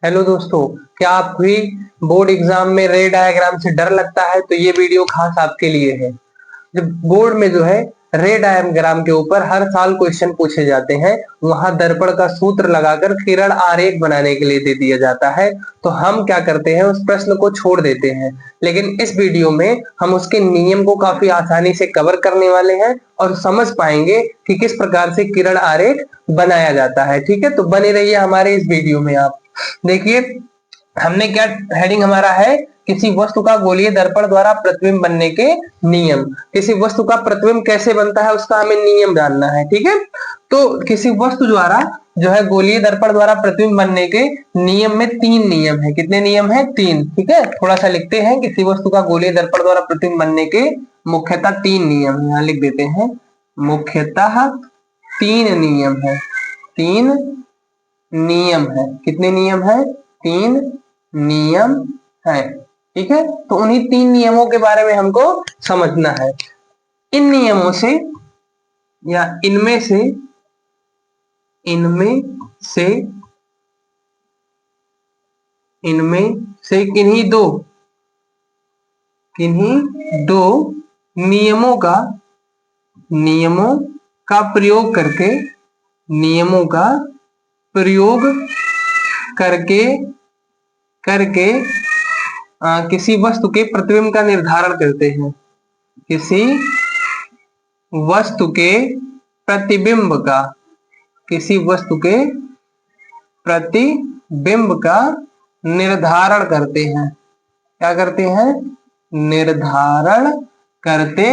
Hello दोस्तों, क्या आप भी बोर्ड एग्जाम में रे डायग्राम से डर लगता है तो ये वीडियो खास आपके लिए है। जब बोर्ड में जो है रे डायग्राम के ऊपर हर साल क्वेश्चन पूछे जाते हैं, वहां दर्पण का सूत्र लगाकर किरण आरेख बनाने के लिए दे दिया जाता है। तो हम क्या करते हैं, उस प्रश्न को छोड़ देते हैं। लेकिन इस वीडियो में हम उसके नियम को काफी आसानी से कवर करने वाले हैं और समझ पाएंगे कि किस प्रकार से किरण आरेख बनाया जाता है। ठीक है, तो बने रहिए हमारे इस वीडियो में। आप देखिए, हमने क्या हेडिंग हमारा है, किसी वस्तु का गोलीय दर्पण द्वारा प्रतिबिंब बनने के नियम। किसी वस्तु का प्रतिबिंब कैसे बनता है उसका हमें नियम जानना है। ठीक है, तो किसी वस्तु द्वारा जो है गोलीय दर्पण द्वारा प्रतिबिंब बनने के नियम में 3 नियम है। कितने नियम है? 3। ठीक है, थोड़ा सा लिखते हैं। किसी वस्तु का गोलीय दर्पण द्वारा प्रतिबिंब बनने के मुख्यतः 3 नियम, यहाँ लिख देते हैं। मुख्यतः 3 नियम है। 3 नियम है। कितने नियम है? 3 नियम है। ठीक है, तो उन्हीं 3 नियमों के बारे में हमको समझना है। इन नियमों से या इनमें से किन्हीं दो नियमों का प्रयोग करके करके किसी वस्तु के प्रतिबिंब का निर्धारण करते हैं। किसी वस्तु के प्रतिबिंब का किसी वस्तु के प्रतिबिंब का निर्धारण करते हैं। क्या करते हैं? निर्धारण करते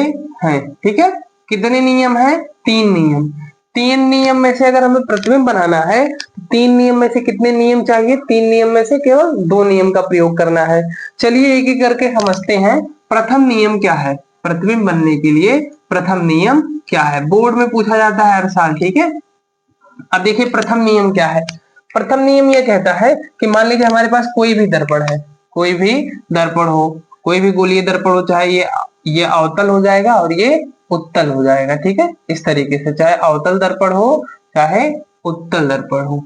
हैं। ठीक है, कितने नियम है? 3 नियम। 3 नियम में से अगर हमें प्रतिबिंब बनाना है तो 3 नियम में से कितने नियम चाहिए? 3 नियम में से केवल 2 नियम का प्रयोग करना है। चलिए एक एक करके समझते हैं। प्रथम नियम क्या है? प्रतिबिंब बनने के लिए प्रथम नियम क्या है? बोर्ड में पूछा जाता है हर साल। ठीक है, अब देखिए प्रथम नियम क्या है। प्रथम नियम यह कहता है कि मान लीजिए हमारे पास कोई भी दर्पण है, कोई भी दर्पण हो, कोई भी गोलीय दर्पण हो, चाहे ये अवतल हो जाएगा और ये उत्तल हो जाएगा। ठीक है, इस तरीके से चाहे अवतल दर्पण हो चाहे उत्तल दर्पण हो।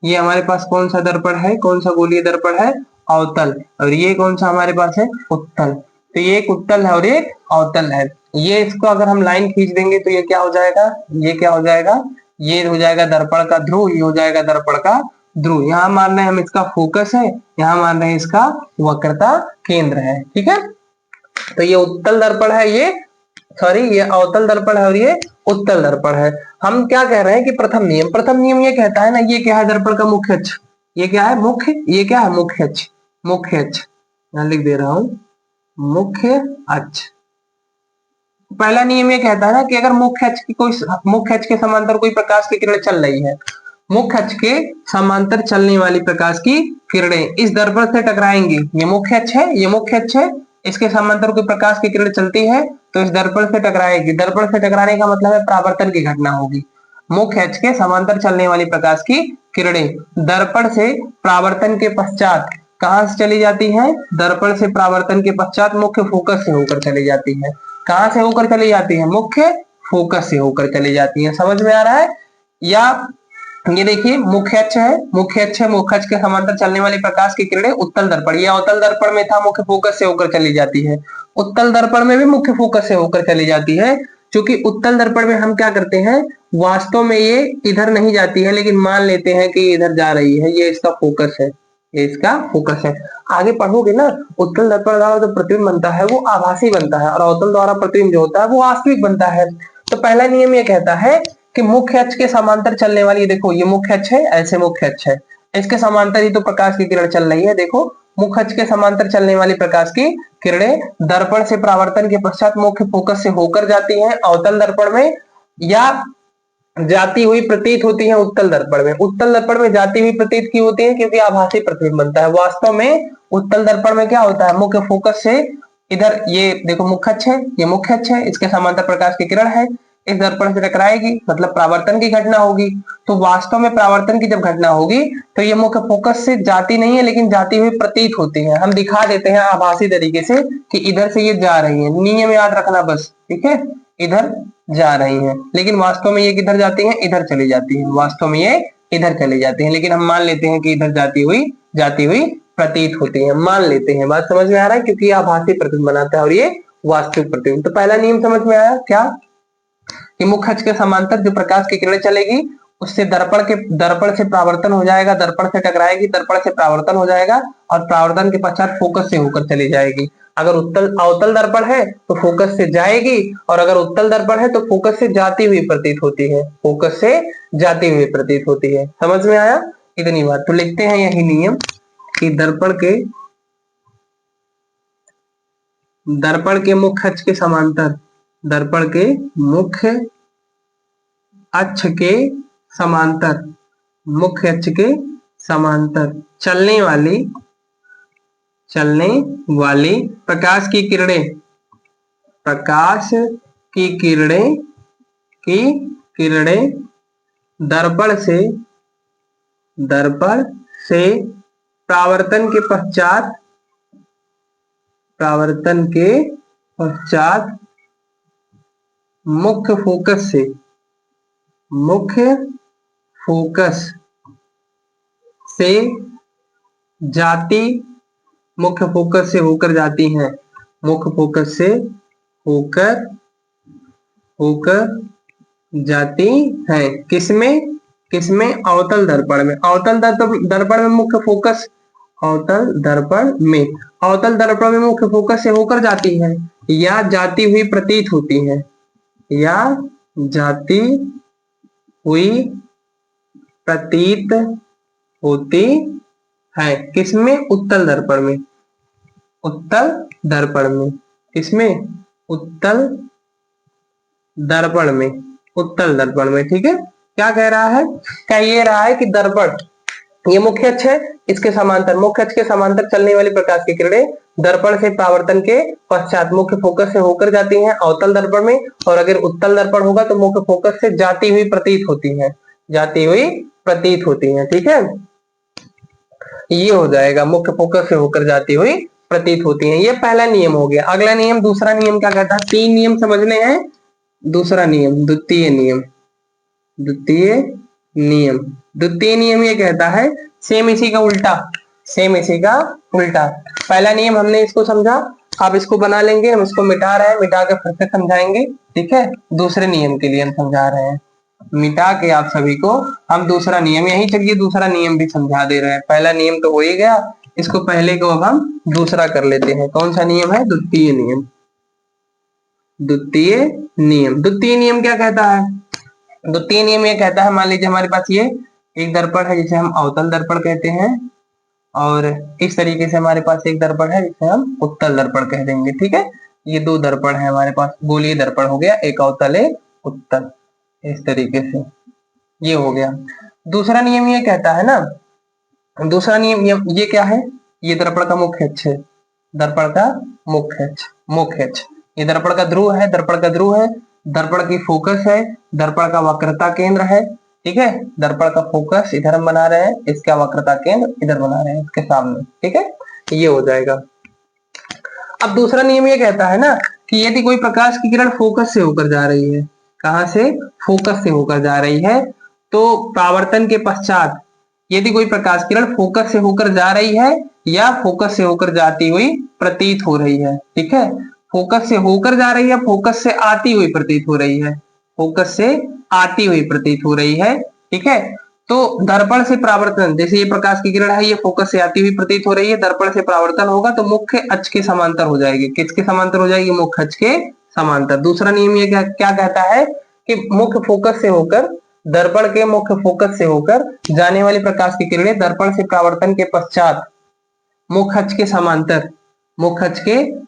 ये हमारे पास कौन सा दर्पण है? कौन सा गोलीय दर्पण है? अवतल। और ये कौन सा हमारे पास है? उत्तल। तो ये एक उत्तल है और एक अवतल है। ये इसको अगर हम लाइन खींच देंगे तो ये क्या हो जाएगा? ये क्या हो जाएगा? ये हो जाएगा दर्पण का ध्रुव, ये हो जाएगा दर्पण का ध्रुव। यहाँ मान रहे हैं हम इसका फोकस है, यहाँ मान रहे हैं इसका वक्रता केंद्र है। ठीक है, तो ये उत्तल दर्पण है, ये अवतल दर्पण है और ये उत्तल दर्पण है। हम क्या कह रहे हैं कि प्रथम नियम ये कहता है ना, ये क्या है? दर्पण का मुख्य अक्ष। ये क्या है? ये क्या है? मुख्य अक्ष। मुख्य अक्ष यहां लिख दे रहा हूं, मुख्य अक्ष। पहला नियम ये कहता है ना कि अगर मुख्य अक्ष के समांतर कोई प्रकाश की किरण चल रही है, मुख्य अक्ष के समांतर चलने वाली प्रकाश की किरणें इस दर्पण से टकराएंगी। ये मुख्य अक्ष है, ये मुख्य अक्ष है, इसके समांतर कोई प्रकाश की किरण चलती है तो इस दर्पण से टकराएगी। दर्पण से टकराने का मतलब है परावर्तन की घटना होगी। मुख्य अक्ष के समांतर चलने वाली प्रकाश की किरणें दर्पण से परावर्तन के पश्चात कहां से चली जाती हैं? दर्पण से परावर्तन के पश्चात मुख्य फोकस से होकर चली जाती है। कहां से होकर चली जाती है? मुख्य फोकस से होकर चली जाती है। समझ में आ रहा है? या ये देखिए मुख्य अक्ष है, मुख्य अक्ष के समांतर चलने वाली प्रकाश की किरणें उत्तल दर्पण, ये अवतल दर्पण में था, मुख्य फोकस से होकर चली जाती है। उत्तल दर्पण में भी मुख्य फोकस से होकर चली जाती है। क्योंकि उत्तल दर्पण में हम क्या करते हैं, वास्तव में ये इधर नहीं जाती है, लेकिन मान लेते हैं कि इधर जा रही है। ये इसका फोकस है, ये इसका फोकस है। आगे पढ़ोगे ना, उत्तल दर्पण द्वारा जो प्रतिबिंब बनता है वो आभासी बनता है और अवतल द्वारा प्रतिबिंब जो होता है वो वास्तविक बनता है। तो पहला नियम ये कहता है कि मुख्य अक्ष के समांतर चलने वाली, देखो ये मुख्य अक्ष है, ऐसे मुख्य अक्ष है, इसके समांतर ही तो प्रकाश की किरण चल रही है। देखो मुख्य अक्ष के समांतर चलने वाली प्रकाश की किरणें दर्पण से परावर्तन के पश्चात मुख्य फोकस से होकर जाती हैं अवतल दर्पण में, या जाती हुई प्रतीत होती है उत्तल दर्पण में। उत्तल दर्पण में जाती हुई प्रतीत की होती है क्योंकि आभासी प्रतिबिंब बनता है। वास्तव में उत्तल दर्पण में क्या होता है? मुख्य फोकस से इधर, ये देखो मुख्य अक्ष है, ये मुख्य अक्ष है, इसके समांतर प्रकाश की किरण है, इस दर्पण से टकराएगी, मतलब परावर्तन की घटना होगी। तो वास्तव में परावर्तन की जब घटना होगी तो ये मुख्य फोकस से जाती नहीं है, लेकिन जाती हुई प्रतीत होती है। हम दिखा देते हैं आभासी तरीके से कि इधर से ये जा रही है। नियम याद रखना बस, ठीक है, इधर जा रही है, लेकिन वास्तव में ये किधर जाती है? इधर चली जाती है। वास्तव में ये इधर चली जाती हैं, लेकिन हम मान लेते हैं कि इधर जाती हुई प्रतीत होती है, मान लेते हैं। बात समझ में आ रहा है, क्योंकि ये आभासी प्रतिबिंब बनाता है और ये वास्तविक प्रतिबिंब। तो पहला नियम समझ में आया क्या, कि मुख्य अक्ष के समांतर जो प्रकाश की किरणें चलेगी उससे दर्पण से परावर्तन हो जाएगा, दर्पण से टकराएगी, दर्पण से परावर्तन हो जाएगा और परावर्तन के पश्चात फोकस से होकर चली जाएगी। अगर अवतल दर्पण है तो फोकस से जाएगी, और अगर उत्तल दर्पण है तो फोकस से जाती हुई प्रतीत होती है, फोकस से जाती हुई प्रतीत होती है। समझ में आया इतनी बात। तो लिखते हैं यही नियम कि दर्पण के मुख्य अक्ष के समांतर, दर्पण के मुख्य अक्ष के समांतर, मुख्य अक्ष के समांतर चलने वाली प्रकाश की किरणें दर्पण से परावर्तन के पश्चात मुख्य फोकस से होकर जाती हैं, मुख्य फोकस से होकर जाती है। किसमें अवतल दर्पण में। अवतल दर्पण में मुख्य फोकस, अवतल दर्पण में मुख्य फोकस से होकर जाती है या जाती हुई प्रतीत होती है, या जाती हुई प्रतीत होती है। किसमें, उत्तल दर्पण में, किसमें, उत्तल दर्पण में। ठीक है, क्या कह रहा है, कह ये रहा है कि दर्पण, ये मुख्य अक्ष है, इसके समांतर, मुख्य अक्ष के समांतर चलने वाली प्रकाश की किरणें दर्पण से परावर्तन के पश्चात मुख्य फोकस से होकर जाती हैं अवतल दर्पण में, और अगर उत्तल दर्पण होगा तो मुख्य फोकस से जाती हुई प्रतीत होती है। ठीक है, ये हो जाएगा, मुख्य फोकस से होकर जाती हुई प्रतीत होती है। ये पहला नियम हो गया। अगला नियम, दूसरा नियम क्या कहता है, 3 नियम समझने हैं। दूसरा नियम, द्वितीय नियम ये कहता है सेम इसी का उल्टा। पहला नियम हमने इसको समझा, अब इसको बना लेंगे, हम इसको मिटा रहे हैं, मिटा के फिर से समझाएंगे। ठीक है, दूसरे नियम के लिए हम समझा रहे हैं, मिटा के आप सभी को हम दूसरा नियम, यही चलिए दूसरा नियम भी समझा दे रहे हैं। पहला नियम तो हो ही गया, इसको पहले को अब हम दूसरा कर लेते हैं। कौन सा नियम है, द्वितीय नियम क्या कहता है। द्वितीय नियम ये कहता है, मान लीजिए हमारे पास ये एक दर्पण है जिसे हम अवतल दर्पण कहते हैं, और इस तरीके से हमारे पास एक दर्पण है जिसे हम उत्तल दर्पण कह देंगे। ठीक है, ये 2 दर्पण है हमारे पास, गोलीय दर्पण हो गया, एक अवतल एक उत्तल, इस तरीके से ये हो गया। दूसरा नियम ये कहता है ना, दूसरा नियम ये क्या है, ये दर्पण का मुख्य अक्ष है, मुख्य अक्ष, ये दर्पण का ध्रुव है, दर्पण की फोकस है, दर्पण का वक्रता केंद्र है। ठीक है, दर्पण का फोकस इधर हम बना रहे हैं, इसका वक्रता केंद्र इधर बना रहे हैं, इसके सामने। ठीक है, ये हो जाएगा। अब दूसरा नियम ये कहता है ना कि यदि कोई प्रकाश की किरण फोकस से होकर जा रही है, कहां से, फोकस से होकर जा रही है, तो परावर्तन के पश्चात यदि कोई प्रकाश किरण फोकस से होकर जा रही है या फोकस से होकर जाती हुई प्रतीत हो रही है। ठीक है, फोकस से होकर जा रही है, फोकस से आती हुई प्रतीत हो रही है, ठीक है, तो दर्पण से परावर्तन, जैसे ये प्रकाश की किरण है, ये फोकस से आती हुई प्रतीत हो रही है, दर्पण से परावर्तन होगा तो मुख्य अक्ष के समांतर हो जाएगी। किसके समांतर हो जाएगी, मुख्य अक्ष के समांतर। दूसरा नियम ये क्या कहता है कि मुख्य फोकस से होकर, दर्पण के मुख्य फोकस से होकर जाने वाली प्रकाश की किरणें दर्पण से परावर्तन के पश्चात मुख्य अक्ष के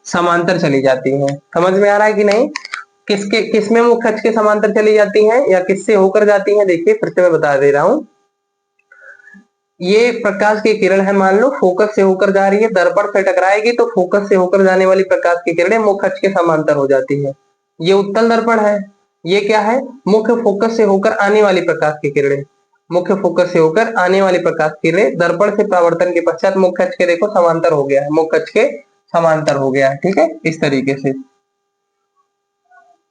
समांतर चली जाती हैं। समझ में आ रहा है कि नहीं, किसमें मुख्य अक्ष के समांतर चली जाती हैं या किससे होकर जाती हैं। देखिए फिर से मैं बता दे रहा हूं, ये प्रकाश की किरण है, मान लो फोकस से होकर जा रही है, दर्पण से टकराएगी तो फोकस से होकर जाने वाली प्रकाश की किरणें मुख्य अक्ष के समांतर हो जाती है। ये उत्तल दर्पण है, ये क्या है, मुख्य फोकस से होकर आने वाली प्रकाश की किरणें, मुख्य फोकस से होकर आने वाली प्रकाश की किरणें दर्पण से परावर्तन के पश्चात मुख्य अक्ष के, देखो समांतर हो गया है, मुख्य अक्ष के समांतर हो गया है। ठीक है, इस तरीके से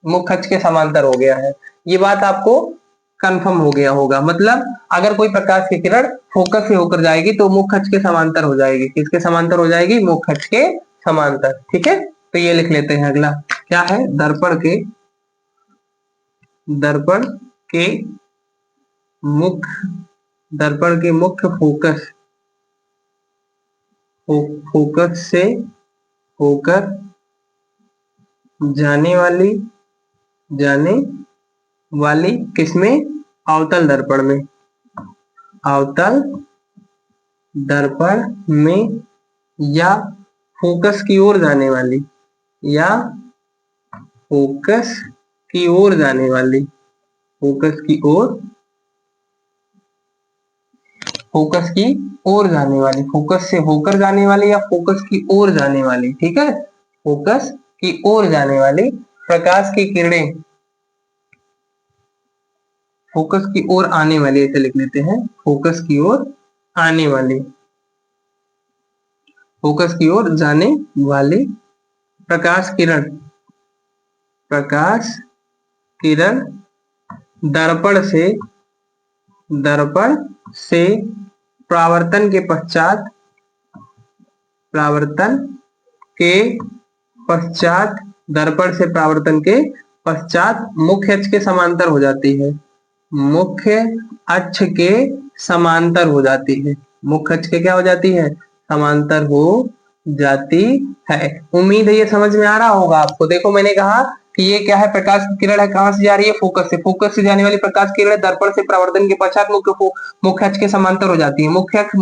मुख्य अक्ष के समांतर हो गया है। ये बात आपको कंफर्म हो गया होगा। मतलब अगर कोई प्रकाश की किरण फोकस से होकर जाएगी तो मुख्य अक्ष के समांतर हो जाएगी। किसके समांतर हो जाएगी? मुख्य अक्ष के समांतर। ठीक है, तो ये लिख लेते हैं। अगला क्या है? दर्पण के मुख्य फोकस से होकर जाने वाली किसमें? अवतल दर्पण में। अवतल दर्पण में या फोकस की ओर जाने वाली, या फोकस की ओर जाने वाली, फोकस की ओर जाने वाली, फोकस से होकर जाने वाली या फोकस की ओर जाने वाली। ठीक है, फोकस की ओर जाने वाली प्रकाश की किरणें, फोकस की ओर आने वाली, ऐसे लिख लेते हैं। फोकस की ओर आने वाली, फोकस की ओर जाने वाली प्रकाश किरण दर्पण से परावर्तन के पश्चात दर्पण से परावर्तन के पश्चात मुख्य अक्ष के समांतर हो जाती है। मुख्य अक्ष के समांतर हो जाती है। मुख्य अक्ष के क्या हो जाती है? समांतर हो जाती है। उम्मीद है ये समझ में आ रहा होगा आपको। देखो मैंने कहा कि ये क्या है? प्रकाश की किरण है, कहां से जा रही है? फोकस से। फोकस से जाने वाली प्रकाश की किरण दर्पण से परावर्तन के पश्चात मुख्य अक्ष के समांतर हो जाती है। मुख्य अक्ष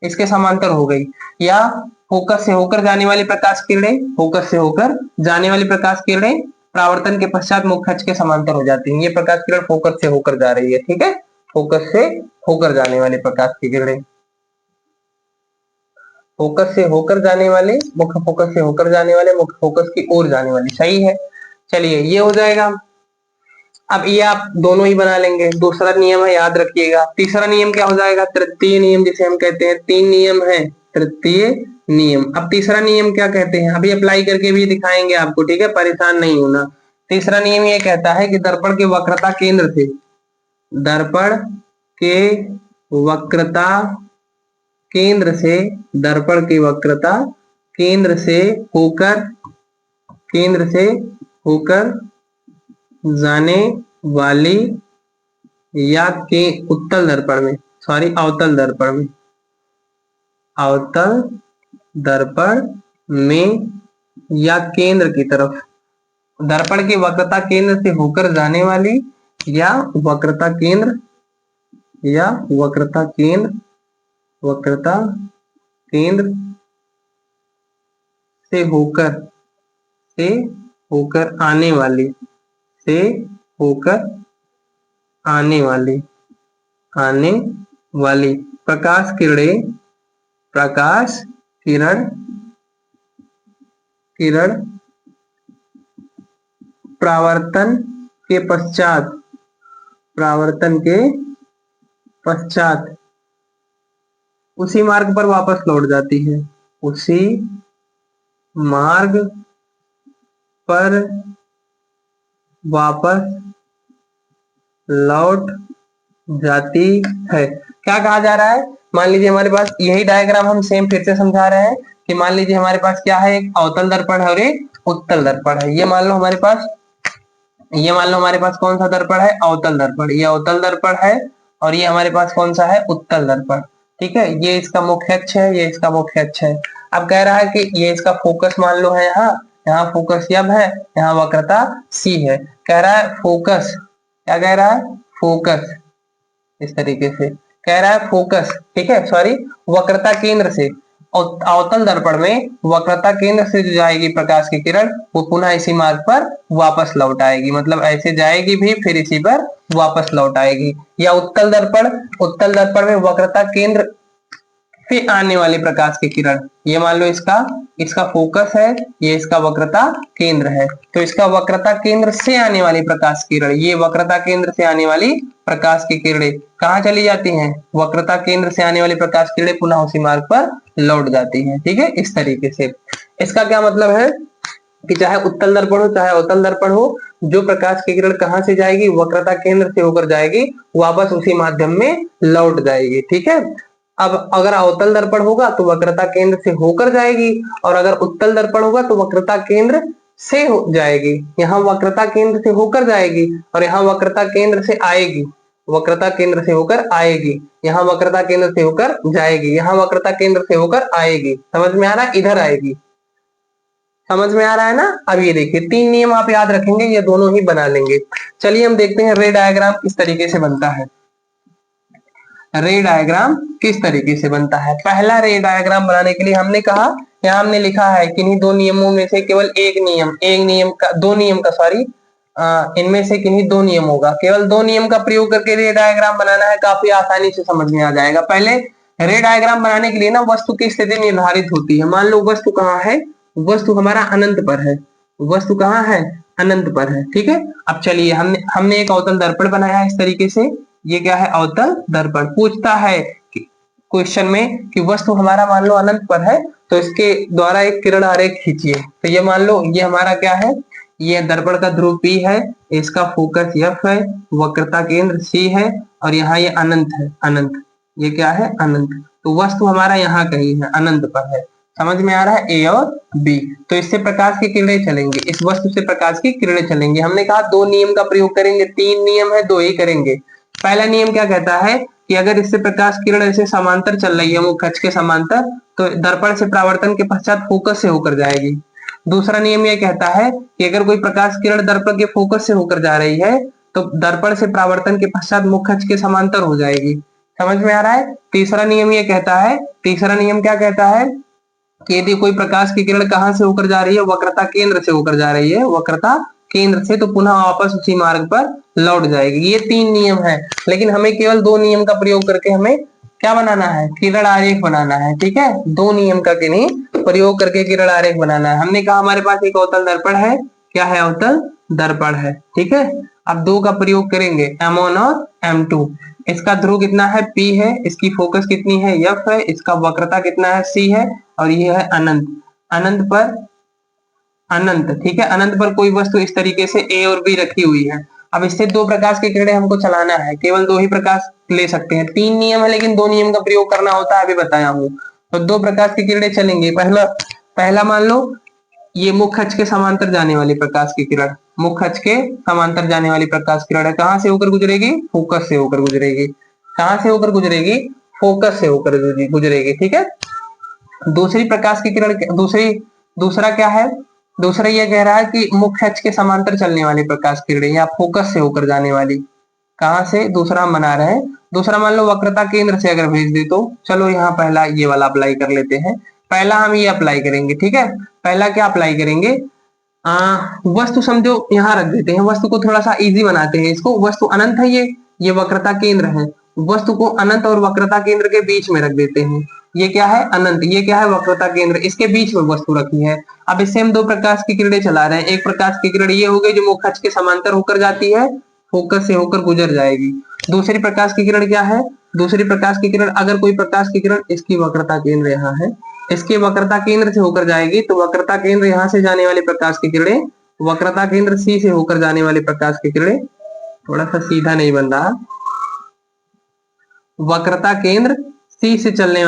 इसके समांतर हो गई। या फोकस से होकर जाने वाली प्रकाश किरणें, फोकस से होकर जाने वाली प्रकाश किरणें परावर्तन के पश्चात मुख्य अक्ष के समांतर हो जाती हैं। ये प्रकाश किरण फोकस से होकर जा रही है। ठीक है, फोकस से होकर जाने वाली प्रकाश की किरणें, फोकस से होकर जाने वाले, मुख्य फोकस से होकर जाने वाले, मुख्य फोकस की ओर जाने वाली। सही है, चलिए ये हो जाएगा। अब ये आप दोनों ही बना लेंगे। दूसरा नियम है, याद रखिएगा। तीसरा नियम क्या हो जाएगा? तृतीय नियम जिसे हम कहते हैं। 3 नियम है, तृतीय नियम। अब तीसरा नियम क्या कहते हैं? अभी अप्लाई करके भी दिखाएंगे आपको। ठीक है, परेशान नहीं होना। तीसरा नियम ये कहता है कि दर्पण के वक्रता केंद्र से, दर्पण के वक्रता केंद्र से होकर जाने वाली या के अवतल दर्पण में या केंद्र की तरफ, दर्पण की वक्रता केंद्र से होकर जाने वाली या वक्रता केंद्र से होकर आने वाली प्रकाश किरण परावर्तन के पश्चात उसी मार्ग पर वापस लौट जाती है। उसी मार्ग पर वापस लौट जाती है। क्या कहा जा रहा है? मान लीजिए हमारे पास यही डायग्राम हम सेम फिर से समझा रहे हैं कि मान लीजिए हमारे पास क्या है? एक अवतल दर्पण है और एक उत्तल दर्पण है। ये मान लो हमारे पास कौन सा दर्पण है? अवतल दर्पण। ये अवतल दर्पण है और ये हमारे पास कौन सा है? उत्तल दर्पण। ठीक है, ये इसका मुख्य अक्ष है, ये इसका मुख्य अक्ष है। अब कह रहा है कि ये इसका फोकस मान लो है यहाँ फोकस यब है, यहाँ वक्रता सी है। कह रहा है फोकस, क्या कह रहा है? फोकस, इस तरीके से कह रहा है फोकस। ठीक है, सॉरी, वक्रता केंद्र से, अवतल दर्पण में वक्रता केंद्र से जो जाएगी प्रकाश की किरण, वो पुनः इसी मार्ग पर वापस लौट आएगी। मतलब ऐसे जाएगी भी, फिर इसी पर वापस लौट आएगी। या उत्तल दर्पण में वक्रता केंद्र से आने वाली प्रकाश की किरण, ये मान लो इसका फोकस है, ये इसका वक्रता केंद्र है। तो इसका वक्रता केंद्र से आने वाली प्रकाश की किरण, ये वक्रता केंद्र से आने वाली प्रकाश की किरणें कहाँ चली जाती हैं? वक्रता केंद्र से आने वाली प्रकाश की किरणें पुनः उसी मार्ग पर लौट जाती हैं। ठीक है, इस तरीके से। इसका क्या मतलब है कि चाहे उत्तल दर्पण हो चाहे अवतल दर्पण हो, जो प्रकाश की किरण कहाँ से जाएगी, वक्रता केंद्र से होकर जाएगी, वापस उसी माध्यम में लौट जाएगी। ठीक है। अब अगर अवतल दर्पण होगा तो वक्रता केंद्र से होकर जाएगी, और अगर उत्तल दर्पण होगा तो वक्रता केंद्र से हो जाएगी। यहाँ वक्रता केंद्र से होकर जाएगी और यहाँ वक्रता केंद्र से आएगी, वक्रता केंद्र से होकर आएगी, यहाँ वक्रता केंद्र से होकर जाएगी, यहाँ वक्रता केंद्र से होकर आएगी। समझ में आ रहा है, इधर आएगी। समझ में आ रहा है ना। अब ये देखिए 3 नियम आप याद रखेंगे, ये दोनों ही बना लेंगे। चलिए हम देखते हैं रे डायग्राम किस तरीके से बनता है। रे डायग्राम किस तरीके से बनता है। पहला रे डायग्राम बनाने के लिए हमने कहा, यहाँ हमने लिखा है किन्हीं दो नियमों में से केवल एक नियम का दो नियम का सॉरी इनमें से किन्हीं दो नियम होगा, केवल दो नियम का प्रयोग करके रे डायग्राम बनाना है, काफी आसानी से समझ में आ जाएगा। पहले रे डायग्राम बनाने के लिए ना वस्तु की स्थिति निर्धारित होती है। मान लो वस्तु कहाँ है, वस्तु हमारा अनंत पर है, वस्तु कहाँ है, अनंत पर है। ठीक है। अब चलिए हमने एक अवतल दर्पण बनाया है इस तरीके से। ये क्या है, अवतल दर्पण। पूछता है क्वेश्चन में कि वस्तु हमारा मान लो अनंत पर है, तो इसके द्वारा एक किरण आरेख खींचिए। तो ये मान लो ये हमारा क्या है, ये दर्पण का ध्रुव P है, इसका फोकस F है, वक्रता केंद्र C है, और यहाँ ये अनंत है, अनंत। ये क्या है, अनंत। तो वस्तु हमारा यहाँ कहीं है, अनंत पर है। समझ में आ रहा है, A और B। तो इससे प्रकाश की किरणें चलेंगे, इस वस्तु से प्रकाश की किरणें चलेंगे। हमने कहा 2 नियम का प्रयोग करेंगे, 3 नियम है, 2 ही करेंगे। पहला नियम क्या कहता है कि अगर इससे प्रकाश किरण ऐसे समांतर चल रही है, मुख्य अक्ष के समांतर, तो दर्पण से परावर्तन के पश्चात फोकस से होकर जाएगी। दूसरा नियम यह कहता है कि अगर कोई प्रकाश किरण दर्पण के फोकस से होकर जा रही है तो दर्पण से परावर्तन के पश्चात मुख्य अक्ष के समांतर हो जाएगी। समझ में आ रहा है। तीसरा नियम यह कहता है, तीसरा नियम क्या कहता है कि यदि कोई प्रकाश की किरण कहां से होकर जा रही है, वक्रता केंद्र से होकर जा रही है, वक्रता केंद्र से, तो पुनः वापस उसी मार्ग पर लौट जाएगी। ये 3 नियम है, लेकिन हमें केवल 2 नियम का प्रयोग करके हमें क्या बनाना है, किरण आरेख बनाना है। ठीक है। 2 नियम का किन्हीं प्रयोग करके किरण आरेख बनाना है। हमने कहा हमारे पास एक अवतल दर्पण है, क्या है, अवतल दर्पण है। ठीक है। अब 2 का प्रयोग करेंगे, M1 और M2। इसका ध्रुव कितना है, P है, इसकी फोकस कितनी है, F है, इसका वक्रता कितना है, C है, और ये है अनंत। अनंत पर अनंत, ठीक है, अनंत पर कोई वस्तु इस तरीके से A और B रखी हुई है। अब इससे 2 प्रकाश की किरणें हमको चलाना है, केवल 2 ही प्रकाश ले सकते हैं। 3 नियम है लेकिन 2 नियम का प्रयोग करना होता है, अभी बताया हूं। तो 2 प्रकाश की किरणें चलेंगी। पहला मान लो ये मुख्य अक्ष के समांतर जाने वाली प्रकाश की किरण, मुख्य अक्ष के समांतर जाने वाली प्रकाश किरण है। कहां से होकर गुजरेगी, फोकस से होकर गुजरेगी। कहां से होकर गुजरेगी, फोकस से होकर गुजरेगी। ठीक है। दूसरी प्रकाश की किरण, दूसरा क्या है, दूसरा ये कह रहा है कि मुख्य अक्ष के समांतर चलने वाली प्रकाश की किरण या फोकस से होकर जाने वाली। कहां से, दूसरा हम बना रहे हैं। दूसरा मान लो वक्रता केंद्र से अगर भेज दे तो चलो यहाँ पहला ये वाला अप्लाई कर लेते हैं। पहला हम ये अप्लाई करेंगे। ठीक है। पहला क्या अप्लाई करेंगे, वस्तु समझो यहाँ रख देते हैं, वस्तु को थोड़ा सा इजी बनाते हैं इसको। वस्तु अनंत है, ये वक्रता केंद्र है, वस्तु को अनंत और वक्रता केंद्र के बीच में रख देते हैं। ये क्या है, अनंत, ये क्या है, वक्रता केंद्र, इसके बीच में वस्तु रखी है। अब इससे हम 2 प्रकाश की किरणें चला रहे हैं। एक प्रकाश की किरण ये हो गई जो मुख्य अक्ष के समांतर होकर जाती है, फोकस से होकर गुजर जाएगी। दूसरी प्रकाश की किरण क्या है, दूसरी प्रकाश की किरण, अगर कोई प्रकाश की किरण, इसकी वक्रता केंद्र यहाँ है, इसके वक्रता केंद्र से होकर जाएगी, तो वक्रता केंद्र यहाँ से जाने वाली प्रकाश की किरणें, वक्रता केंद्र C से होकर जाने वाली प्रकाश की किरणें, थोड़ा सा सीधा नहीं बन रहा, वक्रता केंद्र C से चलने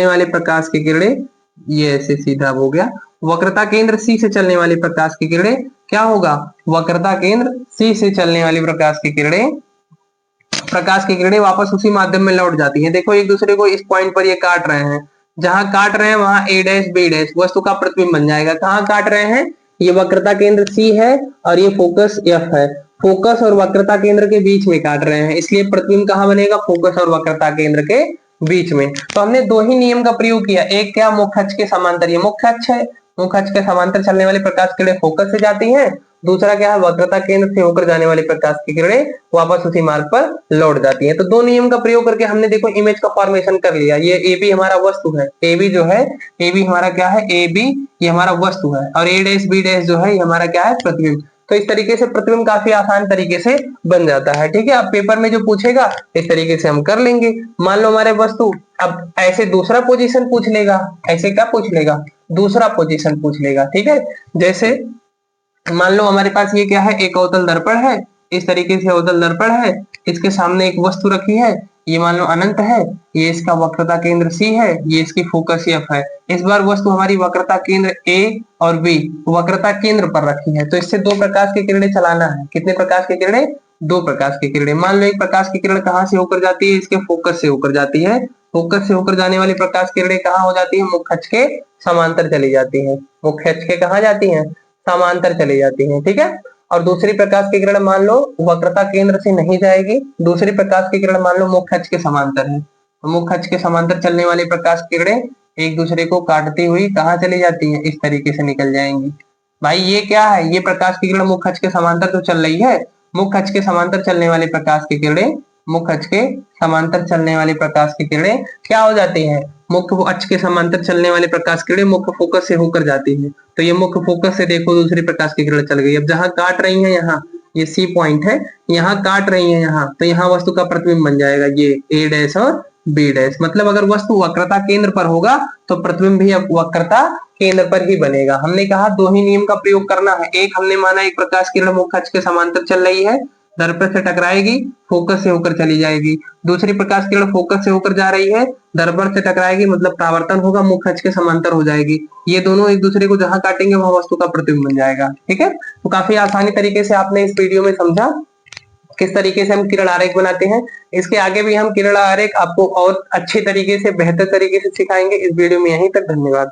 वाली प्रकाश की किरणें, ये ऐसे सीधा हो गया। वक्रता केंद्र C से चलने वाली प्रकाश की किरणें क्या होगा, वक्रता केंद्र C से चलने वाली प्रकाश की किरणें वापस उसी माध्यम में लौट जाती हैं। देखो एक दूसरे को इस पॉइंट पर ये काट रहे हैं, जहां काट रहे हैं वहां A डैश B डैश वस्तु का प्रतिबिंब बन जाएगा। कहां काट रहे हैं, ये वक्रता केंद्र C है और ये फोकस F है, फोकस और वक्रता केंद्र के बीच में काट रहे हैं, इसलिए प्रतिबिंब कहां बनेगा, फोकस और वक्रता केंद्र के बीच में। तो हमने 2 ही नियम का प्रयोग किया। एक क्या, मुख्य अक्ष के समांतर, ये मुख्य अक्ष है, मुख्य अक्ष के समांतर चलने वाली प्रकाश किरणें फोकस से जाती हैं। दूसरा क्या है, वक्रता केंद्र से होकर जाने वाली प्रकाश की किरणें वापस उसी मार्ग पर लौट जाती हैं। तो 2 नियम का प्रयोग करके हमने देखो इमेज का फॉर्मेशन कर लिया। ये AB हमारा वस्तु है, AB जो है, AB हमारा क्या है, AB ये हमारा वस्तु है, और A डैश B डैश जो है ये हमारा क्या है, प्रतिबिंब। तो इस तरीके से प्रतिबिंब काफी आसान तरीके से बन जाता है। ठीक है। अब पेपर में जो पूछेगा इस तरीके से हम कर लेंगे। मान लो हमारे वस्तु, अब ऐसे दूसरा पोजीशन पूछ लेगा, ऐसे क्या पूछ लेगा, दूसरा पोजीशन पूछ लेगा। ठीक है। जैसे मान लो हमारे पास ये क्या है, एक अवतल दर्पण है, इस तरीके से अवतल दर्पण है, इसके सामने एक वस्तु रखी है, ये मान लो अनंत है, ये इसका वक्रता केंद्र सी है, ये इसकी फोकस एफ है। इस बार वस्तु हमारी वक्रता केंद्र ए और बी वक्रता केंद्र पर रखी है, तो इससे दो प्रकाश की किरणें चलाना है। कितने प्रकाश की किरणें? दो प्रकाश की किरणें। मान लो एक प्रकाश की किरण कहाँ से होकर जाती है, इसके फोकस से होकर जाती है। फोकस से होकर जाने वाली प्रकाश किरणें कहाँ हो जाती है? मुख्य अक्ष के समांतर चली जाती है। मुख्य अक्ष के कहाँ जाती है? समांतर चली जाती है, ठीक है। और दूसरी प्रकाश की किरण मान लो वक्रता केंद्र से नहीं जाएगी, दूसरी प्रकाश की किरण मान लो मुख्य अक्ष के समांतर है, तो मुख्य अक्ष के समांतर चलने वाली प्रकाश की किरणें एक दूसरे को काटती हुई कहाँ चली जाती है? इस तरीके से निकल जाएंगी। भाई ये क्या है? ये प्रकाश की किरण मुख्य अक्ष के समांतर तो चल रही है, मुख्य अक्ष के समांतर चलने वाली प्रकाश की किरणें, मुख्य अक्ष के समांतर चलने वाली प्रकाश की किरणें क्या हो जाती है? मुख्य अक्ष के समांतर चलने वाले प्रकाश की किरणें मुख्य फोकस से होकर जाती है। तो ये मुख्य फोकस से देखो दूसरी प्रकाश की किरण चल गई। अब जहां काट रही है, यहाँ ये सी पॉइंट है, यहाँ काट रही है यहाँ, तो यहाँ वस्तु का प्रतिबिंब बन जाएगा ये ए डैश और बी डैश। मतलब अगर वस्तु वक्रता केंद्र पर होगा तो प्रतिबिंब भी वक्रता केंद्र पर ही बनेगा। हमने कहा दो ही नियम का प्रयोग करना है। एक हमने माना एक प्रकाश किरण मुख्य अक्ष के समांतर चल रही है, दर्पण से टकराएगी, फोकस से होकर चली जाएगी। दूसरी प्रकाश किरण फोकस से होकर जा रही है, दर्पण से टकराएगी, मतलब परावर्तन होगा, मुख्य अक्ष के समांतर हो जाएगी। ये दोनों एक दूसरे को जहां काटेंगे वहां वस्तु का प्रतिबिंब बन जाएगा, ठीक है। तो काफी आसानी तरीके से आपने इस वीडियो में समझा किस तरीके से हम किरण आरेख बनाते हैं। इसके आगे भी हम किरण आरेख आपको और अच्छे तरीके से, बेहतर तरीके से सिखाएंगे। इस वीडियो में यहीं तक, धन्यवाद।